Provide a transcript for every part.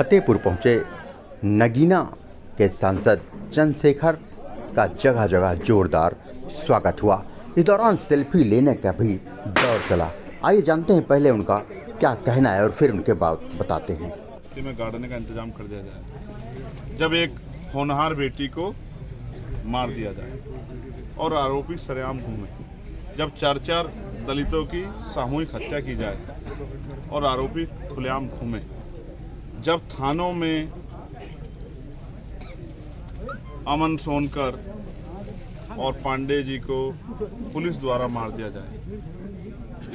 फतेहपुर पहुंचे नगीना के सांसद चंद्रशेखर का जगह जगह जोरदार स्वागत हुआ। इस दौरान सेल्फी लेने का भी दौर चला। आइए जानते हैं पहले उनका क्या कहना है और फिर उनके बाद बताते हैं। में गाड़ने का इंतजाम कर दिया जाए। जब एक होनहार बेटी को मार दिया जाए और आरोपी सरेआम घूमे, जब 4 दलितों की सामूहिक हत्या की जाए और आरोपी खुलेआम घूमे, जब थानों में अमन सोनकर और पांडे जी को पुलिस द्वारा मार दिया जाए,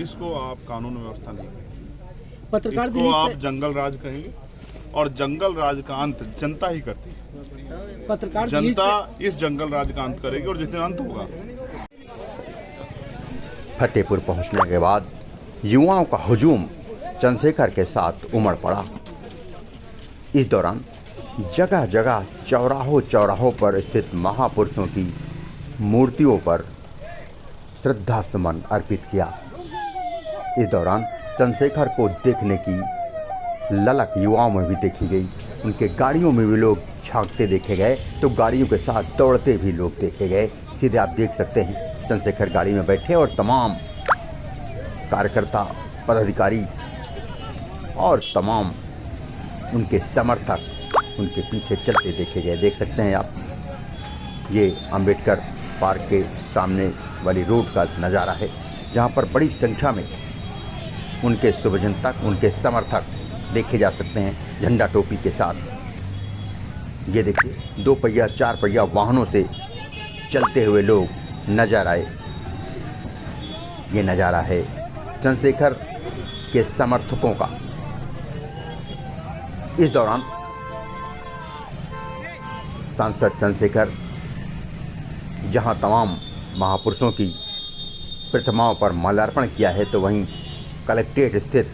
इसको आप कानून व्यवस्था नहीं कहेंगे, इसको आप जंगल राज कहेंगे। और जंगल राज का अंत जनता ही करती है। जनता इस जंगल राज का अंत करेगी और जिस दिन अंत होगा। फतेहपुर पहुंचने के बाद युवाओं का हुजूम चंद्रशेखर के साथ उमड़ पड़ा। इस दौरान जगह जगह चौराहों पर स्थित महापुरुषों की मूर्तियों पर श्रद्धा सुमन अर्पित किया। इस दौरान चंद्रशेखर को देखने की ललक युवाओं में भी देखी गई। उनके गाड़ियों में भी लोग झांकते देखे गए तो गाड़ियों के साथ दौड़ते भी लोग देखे गए। सीधे आप देख सकते हैं चंद्रशेखर गाड़ी में बैठे और तमाम कार्यकर्ता, पदाधिकारी और तमाम उनके समर्थक उनके पीछे चलते देखे गए। देख सकते हैं आप, ये अंबेडकर पार्क के सामने वाली रोड का नज़ारा है, जहाँ पर बड़ी संख्या में उनके शुभचिंतक, उनके समर्थक देखे जा सकते हैं झंडा टोपी के साथ। ये देखिए 2 पहिया 4 पहिया वाहनों से चलते हुए लोग नजर आए। ये नज़ारा है चंद्रशेखर के समर्थकों का। इस दौरान सांसद चंद्रशेखर जहां तमाम महापुरुषों की प्रतिमाओं पर माल्यार्पण किया है, तो वहीं कलेक्ट्रेट स्थित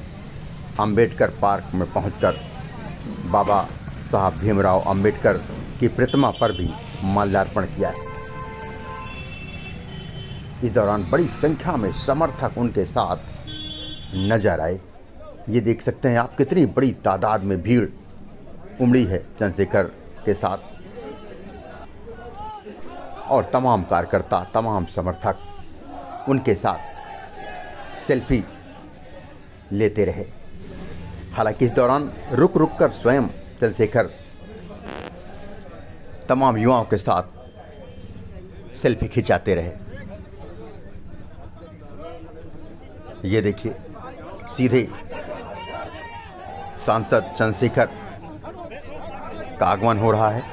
अंबेडकर पार्क में पहुंचकर बाबा साहब भीमराव अंबेडकर की प्रतिमा पर भी माल्यार्पण किया है। इस दौरान बड़ी संख्या में समर्थक उनके साथ नजर आए। ये देख सकते हैं आप, कितनी बड़ी तादाद में भीड़ उमड़ी है चंद्रशेखर के साथ और तमाम कार्यकर्ता, तमाम समर्थक उनके साथ सेल्फी लेते रहे। हालांकि इस दौरान रुक रुक कर स्वयं चंद्रशेखर तमाम युवाओं के साथ सेल्फी खिंचाते रहे। ये देखिए, सीधे सांसद चंद्रशेखर का आगमन हो रहा है।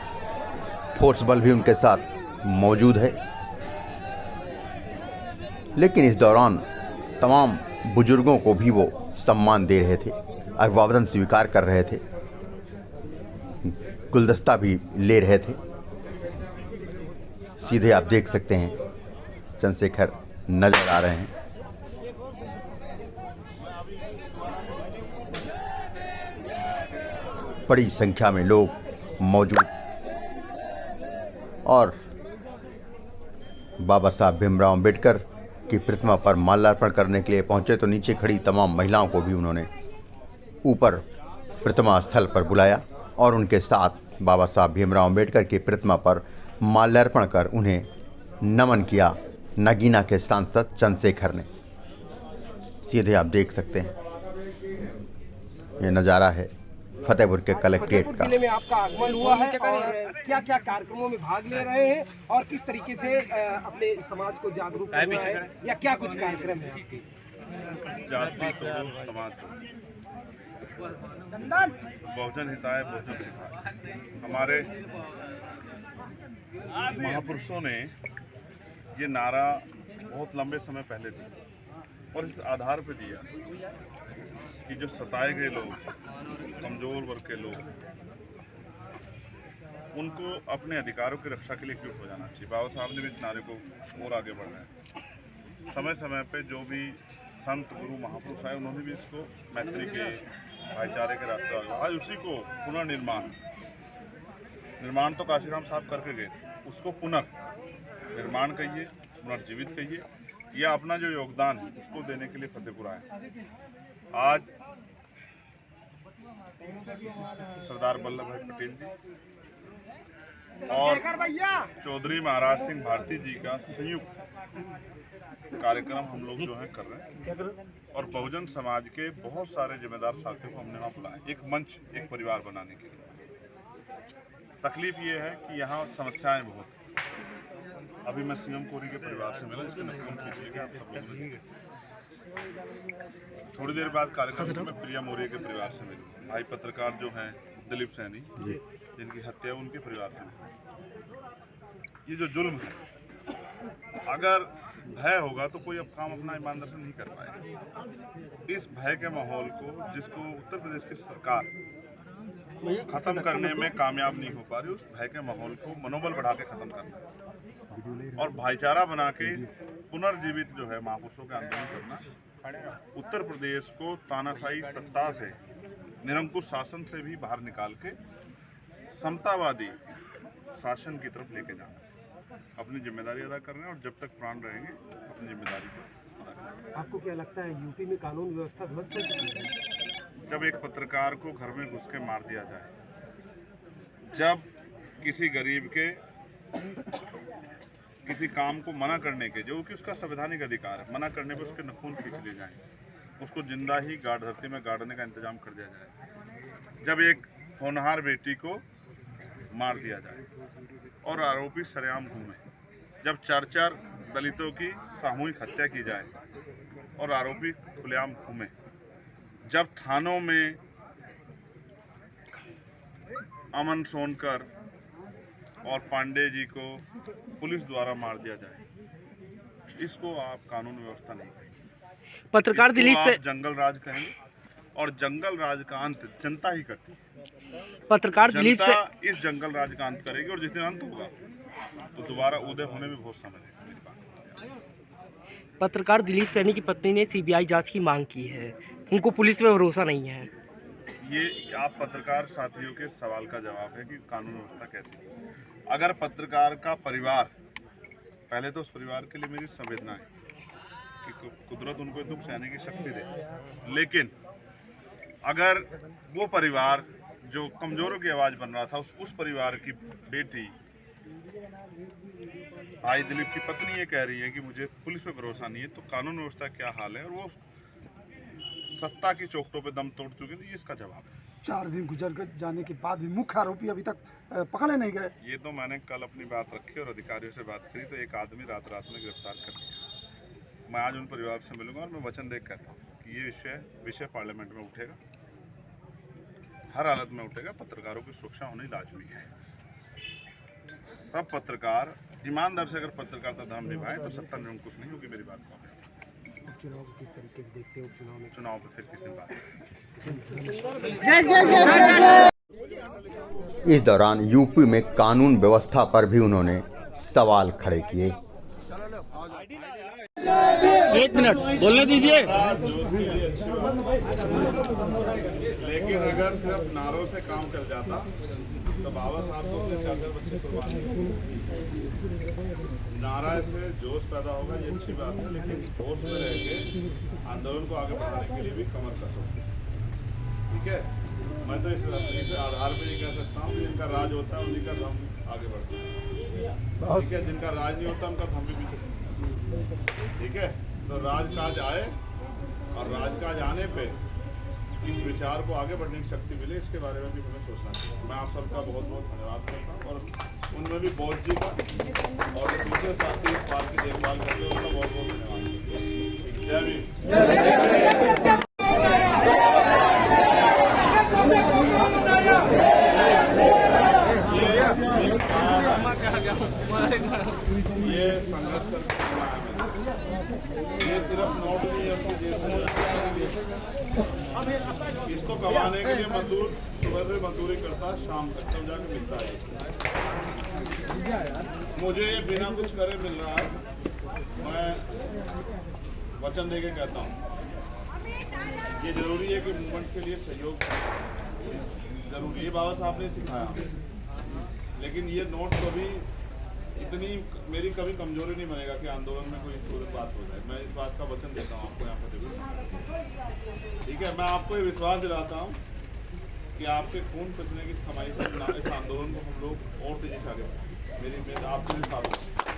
फोर्स बल भी उनके साथ मौजूद है, लेकिन इस दौरान तमाम बुजुर्गों को भी वो सम्मान दे रहे थे, अभिवादन स्वीकार कर रहे थे, गुलदस्ता भी ले रहे थे। सीधे आप देख सकते हैं चंद्रशेखर नजर आ रहे हैं। बड़ी संख्या में लोग मौजूद और बाबा साहब भीमराव अंबेडकर की प्रतिमा पर माल्यार्पण करने के लिए पहुंचे तो नीचे खड़ी तमाम महिलाओं को भी उन्होंने ऊपर प्रतिमा स्थल पर बुलाया और उनके साथ बाबा साहब भीमराव अंबेडकर की प्रतिमा पर माल्यार्पण कर उन्हें नमन किया नगीना के सांसद चंद्रशेखर ने। सीधे आप देख सकते हैं, ये नज़ारा है फतेहपुर के कलेक्ट्रेट का। जिले में आपका आगमन हुआ है और क्या क्या कार्यक्रमों में भाग ले रहे हैं और किस तरीके से अपने समाज को जागरूक करना है या क्या कुछ कार्यक्रम है? जाति तोड़ो समाज जोड़ो, बहुजन हिताय बहुजन सिखाए। हमारे महापुरुषों ने ये नारा बहुत लंबे समय पहले दिया और इस आधार पर दिया कि जो सताए गए लोग, कमजोर वर्ग के लोग, उनको अपने अधिकारों की रक्षा के लिए एकजुट हो जाना चाहिए। बाबा साहब ने भी इस नारे को और आगे बढ़ाया। समय समय पे जो भी संत, गुरु, महापुरुष आए, उन्होंने भी इसको मैत्री के, भाईचारे के रास्ते आगे। आज उसी को पुनर्निर्माण तो काशीराम साहब करके गए थे, उसको पुनर्निर्माण कहिए, पुनर्जीवित कहिए, या अपना जो योगदान है उसको देने के लिए फतेहपुर आए। आज सरदार वल्लभ भाई पटेल जी और चौधरी महाराज सिंह भारती जी का संयुक्त कार्यक्रम हम लोग जो है कर रहे हैं, और बहुजन समाज के बहुत सारे जिम्मेदार साथियों को हमने वहाँ बुलाया एक मंच, एक परिवार बनाने के लिए। तकलीफ ये है कि यहाँ समस्याएं बहुत हैं। अभी मैं सीएम कोरी के परिवार से मिला, जिसके नखून खींच लेके आप सब लोग देखेंगे। थोड़ी देर बाद कार्यक्रम में प्रिया मौर्य के परिवार से मिले, भाई पत्रकार जो हैं दिलीप सैनी जिनकी हत्या उनके परिवार से मिले। ये जो जुल्म है, अगर भय होगा तो कोई अब काम अपना ईमानदार से नहीं कर पाएगा। इस भय के माहौल को, जिसको उत्तर प्रदेश की सरकार खत्म करने में कामयाब नहीं हो पा रही, उस भय के माहौल को मनोबल बढ़ा के खत्म करना और भाईचारा बना के पुनर्जीवित जो है महापुरुषों के आंदोलन करना, उत्तर प्रदेश को तानाशाही सत्ता से, निरंकुश शासन से भी बाहर निकाल के समतावादी शासन की तरफ लेके जाना, अपनी जिम्मेदारी अदा कर रहे हैं और जब तक प्राण रहेंगे अपनी जिम्मेदारी को अदा करेंगे। आपको क्या लगता है यूपी में कानून व्यवस्था ध्वस्त हो चुकी है? जब एक पत्रकार को घर में घुस के मार दिया जाए, जब किसी गरीब के किसी काम को मना करने के, जो कि उसका संवैधानिक अधिकार है, मना करने पे उसके नखून खींच लिए जाएं, उसको जिंदा ही गाड़ धरती में गाड़ने का इंतजाम कर दिया जाए, जब एक होनहार बेटी को मार दिया जाए और आरोपी सरेआम घूमे, जब 4 दलितों की सामूहिक हत्या की जाए और आरोपी खुलेआम घूमे, जब थानों में अमन सोनकर और पांडे जी को पुलिस द्वारा मार दिया जाए, इसको आप कानून व्यवस्था नहीं कहेंगे, पत्रकार दिल्ली से जंगल राज कहेंगे, और जंगल राज का अंत जनता ही करती है। पत्रकार दिलीप से इस जंगल राज का अंत करेगी, और जिस दिन अंत होगा तो दोबारा उदय होने में बहुत समय लगेगा। मेरी बात, पत्रकार दिलीप सैनी की पत्नी ने सीबीआई जांच की मांग की है, उनको पुलिस पे भरोसा नहीं है। ये आप पत्रकार साथियों के सवाल का जवाब है कि कानून व्यवस्था कैसी है। अगर पत्रकार का परिवार, पहले तो उस परिवार के लिए मेरी संवेदना है कि कुदरत उनको दुख सहने की शक्ति दे, लेकिन अगर वो परिवार जो कमजोरों की आवाज बन रहा था, उस परिवार की बेटी भाई दिलीप की पत्नी ये कह रही है कि मुझे पुलिस पे भरोसा नहीं है, तो कानून व्यवस्था क्या हाल है, और वो सत्ता की चौखटों पे दम तोड़ चुके थे, ये इसका जवाब है। 4 दिन गुजर कर जाने के बाद भी मुख्य आरोपी अभी तक पकड़े नहीं गए। ये तो मैंने कल अपनी बात रखी और अधिकारियों से बात करी, तो एक आदमी रात में गिरफ्तार कर लिया। मैं आज उन परिवार से मिलूंगा और मैं वचन देकर कहता हूँ कि ये विषय पार्लियामेंट में उठेगा, हर हालत में उठेगा। पत्रकारों की सुरक्षा होनी लाजमी है। सब पत्रकार ईमानदार से अगर पत्रकारिता धर्म निभाए तो सत्ता निरंकुश नहीं होगी। मेरी बात को उपचुनाव को किस तरीके से देखते हैं? उपचुनाव में चुनाव पे फिर किस दिन बात इस दौरान यूपी में कानून व्यवस्था पर भी उन्होंने सवाल खड़े किए। 1 मिनट बोलने दीजिए। लेकिन अगर सिर्फ नारों से काम चल जाता तो बाबा साहब को अपने 4 बच्चे कुर्बान किए। नारा से जोश पैदा होगा, ये अच्छी बात है, लेकिन होश में रह के आंदोलन को आगे बढ़ाने के लिए भी कमर कसो। ठीक है, मैं तो इस आधार पर ये कह सकता हूँ कि जिनका राज होता है उन्हीं का धम आगे बढ़ता है। ठीक है, जिनका राज नहीं होता उनका धम भी पीछे। ठीक है, तो राजकाज आए और राजकाज आने पे इस विचार को आगे बढ़ने की शक्ति मिले, इसके बारे में भी हमें सोचना चाहिए। मैं आप सबका बहुत बहुत धन्यवाद करता हूँ, और उनमें भी बौद्ध जी का और दूसरे साथी इस बात की देखभाल करते हैं, उनका बहुत बहुत धन्यवाद। जय भीम। ये संघर्ष करके ये सिर्फ नोट नहीं है, इसको कमाने के लिए मजदूर सुबह से मजदूरी करता, शाम तक तब जाके मिलता है। मुझे ये बिना कुछ करे मिल रहा है। मैं वचन देके कहता हूँ, ये जरूरी है कि मूवमेंट के लिए सहयोग जरूरी है। बाबा साहब ने सिखाया, लेकिन ये नोट कभी इतनी मेरी कभी कमजोरी नहीं बनेगा कि आंदोलन में कोई पूरी बात हो जाए। मैं इस बात का वचन देता हूँ आपको यहाँ पर। ठीक है, मैं आपको ये विश्वास दिलाता हूँ कि आपके खून पसीने की कमाई से इस आंदोलन को हम लोग और तेजी से आगे बढ़ाएं। मेरी आपके साथ